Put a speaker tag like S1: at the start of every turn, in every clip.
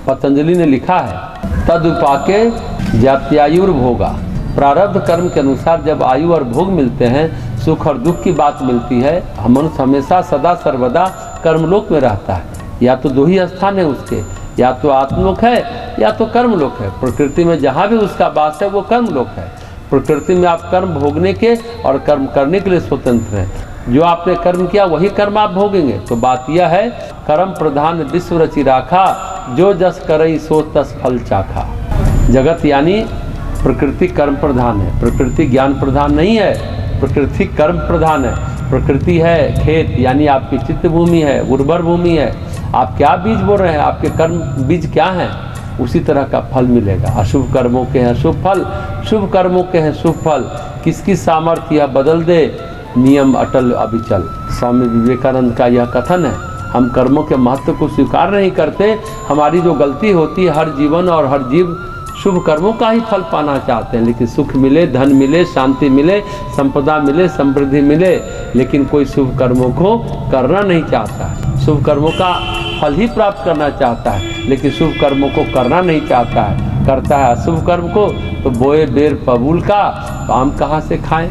S1: पतंजलि ने लिखा है, तदुपाके जात्यायुर्भोगा। प्रारब्ध कर्म के अनुसार जब आयु और भोग मिलते हैं, सुख और दुख की बात मिलती है, मनुष्य हमेशा सदा सर्वदा कर्मलोक में रहता है। या तो दो ही स्थान है उसके, या तो आत्मलोक है या तो कर्मलोक है। प्रकृति में जहाँ भी उसका वास है वो कर्मलोक है। प्रकृति में आप कर्म भोगने के और कर्म करने के लिए स्वतंत्र हैं। जो आपने कर्म किया वही कर्म आप भोगेंगे। तो बात यह है, कर्म प्रधान विश्व रचि राखा, जो जस करई सो तस फल चाखा। जगत यानी प्रकृति कर्म प्रधान है, प्रकृति ज्ञान प्रधान नहीं है, प्रकृति कर्म प्रधान है। प्रकृति है खेत, यानी आपकी चित्त भूमि है, उर्वर भूमि है। आप क्या बीज बो रहे हैं, आपके कर्म बीज क्या हैं, उसी तरह का फल मिलेगा। अशुभ कर्मों के हैं शुभ फल, शुभ कर्मों के हैं शुभ फल। किसकी सामर्थ्य यह बदल दे, नियम अटल अविचल। स्वामी विवेकानंद का यह कथन है। हम कर्मों के महत्व को स्वीकार नहीं करते। हमारी जो गलती होती है, हर जीवन और हर जीव शुभ कर्मों का ही फल पाना चाहते हैं, लेकिन सुख मिले, धन मिले, शांति मिले, संपदा मिले, समृद्धि मिले, लेकिन कोई शुभ कर्मों को करना नहीं चाहता है। शुभ कर्मों का फल ही प्राप्त करना चाहता है, लेकिन शुभ कर्मों को करना नहीं चाहता है। करता है अशुभ कर्म को, तो बोए बेर पबूल का आम कहाँ से खाएं।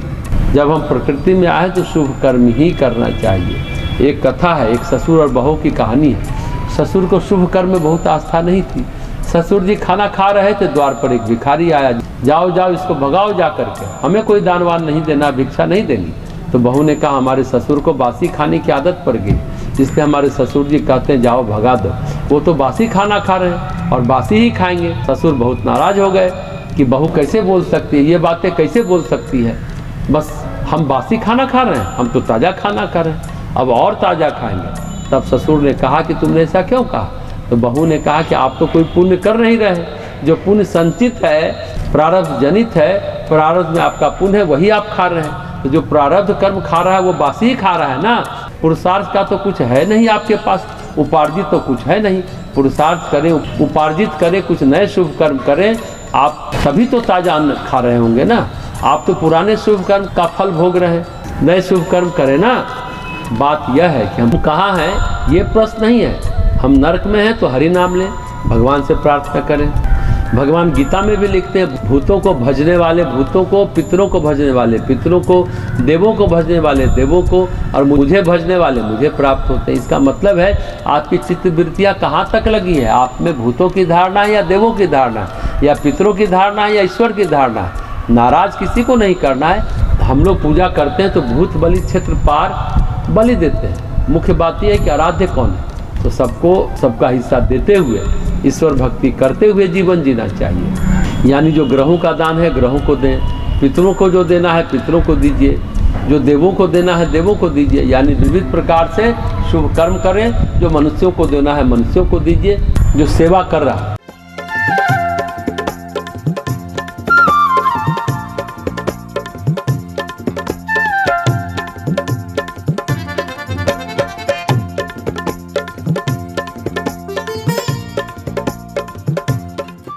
S1: जब हम प्रकृति में आए तो शुभ कर्म ही करना चाहिए। एक कथा है, एक ससुर और बहू की कहानी है। ससुर को शुभ कर्म में बहुत आस्था नहीं थी। ससुर जी खाना खा रहे थे, द्वार पर एक भिखारी आया। जाओ जाओ इसको भगाओ जा करके, हमें कोई दानवान नहीं देना, भिक्षा नहीं देनी। तो बहू ने कहा, हमारे ससुर को बासी खाने की आदत पड़ गई, इसलिए हमारे ससुर जी कहते हैं जाओ भगा दो। वो तो बासी खाना खा रहे हैं और बासी ही खाएंगे। ससुर बहुत नाराज हो गए कि बहू कैसे बोल सकती है, ये बातें कैसे बोल सकती है। बस हम बासी खाना खा रहे हैं, हम तो ताज़ा खाना खा रहे हैं, अब और ताज़ा खाएंगे। तब ससुर ने कहा कि तुमने ऐसा क्यों कहा। तो बहू ने कहा कि आप तो कोई पुण्य कर नहीं रहे। जो पुण्य संचित है, प्रारब्ध जनित है, प्रारब्ध में आपका पुण्य है, वही आप खा रहे हैं। तो जो प्रारब्ध कर्म खा रहा है वो बासी ही खा रहा है ना। पुरुषार्थ का तो कुछ है नहीं आपके पास, उपार्जित तो कुछ है नहीं। पुरुषार्थ करें, उपार्जित करें, कुछ नए शुभ कर्म करें, आप तभी तो ताज़ा अन्न खा रहे होंगे ना। आप तो पुराने शुभ कर्म का फल भोग रहे हैं, नए शुभ कर्म करें ना। बात यह है कि हम कहाँ हैं, ये प्रश्न नहीं है। हम नरक में हैं तो हरि नाम लें, भगवान से प्रार्थना करें। भगवान गीता में भी लिखते हैं, भूतों को भजने वाले भूतों को, पितरों को भजने वाले पितरों को, देवों को भजने वाले देवों को, और मुझे भजने वाले मुझे प्राप्त होते हैं। इसका मतलब है आपकी चित्त वृत्तियाँ कहाँ तक लगी है। आप में भूतों की धारणा है या देवों की धारणा है, या पितरों की धारणा है या ईश्वर की धारणा है। नाराज किसी को नहीं करना है। हम लोग पूजा करते हैं तो भूत बलि क्षेत्र पार बलि देते हैं। मुख्य बात यह है कि आराध्य कौन है, तो सबको सबका हिस्सा देते हुए, ईश्वर भक्ति करते हुए जीवन जीना चाहिए। यानी जो ग्रहों का दान है ग्रहों को दें, पितरों को जो देना है पितरों को दीजिए, जो देवों को देना है देवों को दीजिए। यानी विविध प्रकार से शुभ कर्म करें। जो मनुष्यों को देना है मनुष्यों को दीजिए। जो सेवा कर रहा है